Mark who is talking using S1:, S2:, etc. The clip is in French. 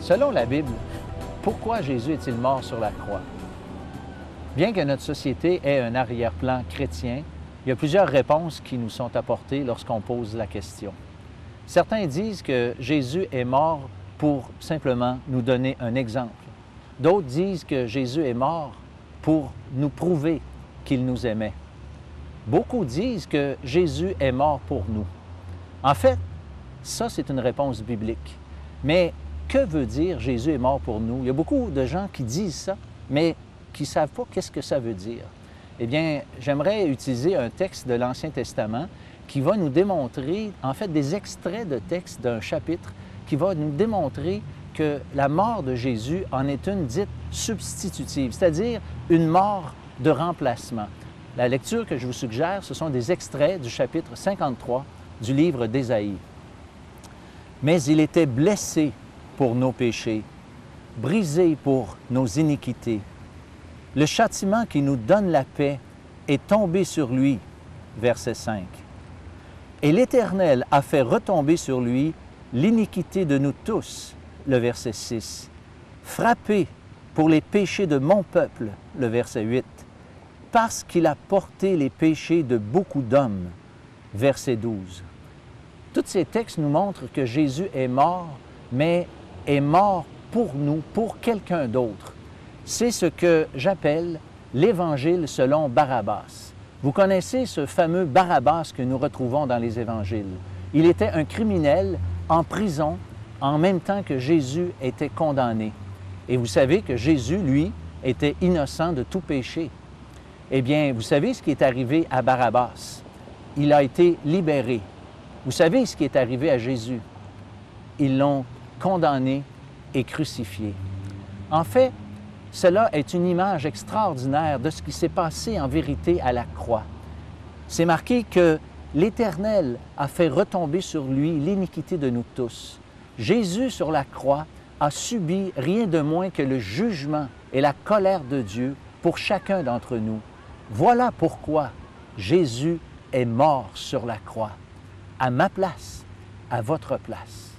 S1: Selon la Bible, pourquoi Jésus est-il mort sur la croix? Bien que notre société ait un arrière-plan chrétien, il y a plusieurs réponses qui nous sont apportées lorsqu'on pose la question. Certains disent que Jésus est mort pour simplement nous donner un exemple. D'autres disent que Jésus est mort pour nous prouver qu'il nous aimait. Beaucoup disent que Jésus est mort pour nous. En fait, ça, c'est une réponse biblique. Mais que veut dire Jésus est mort pour nous? Il y a beaucoup de gens qui disent ça, mais qui ne savent pas qu'est-ce que ça veut dire. Eh bien, j'aimerais utiliser un texte de l'Ancien Testament qui va nous démontrer, en fait, des extraits de texte d'un chapitre qui va nous démontrer que la mort de Jésus en est une dite substitutive, c'est-à-dire une mort de remplacement. La lecture que je vous suggère, ce sont des extraits du chapitre 53 du livre d'Ésaïe. « Mais il était blessé pour nos péchés, brisé pour nos iniquités. Le châtiment qui nous donne la paix est tombé sur lui. » Verset 5. « Et l'Éternel a fait retomber sur lui l'iniquité de nous tous. » Le verset 6. « Frappé pour les péchés de mon peuple. » Le verset 8. « Parce qu'il a porté les péchés de beaucoup d'hommes. » Verset 12. Tous ces textes nous montrent que Jésus est mort, mais est mort pour nous, pour quelqu'un d'autre. C'est ce que j'appelle l'Évangile selon Barabbas. Vous connaissez ce fameux Barabbas que nous retrouvons dans les Évangiles. Il était un criminel en prison en même temps que Jésus était condamné. Et vous savez que Jésus, lui, était innocent de tout péché. Eh bien, vous savez ce qui est arrivé à Barabbas? Il a été libéré. Vous savez ce qui est arrivé à Jésus? Ils l'ont condamné et crucifié. En fait, cela est une image extraordinaire de ce qui s'est passé en vérité à la croix. C'est marqué que l'Éternel a fait retomber sur lui l'iniquité de nous tous. Jésus, sur la croix, a subi rien de moins que le jugement et la colère de Dieu pour chacun d'entre nous. Voilà pourquoi Jésus est mort sur la croix, à ma place, à votre place.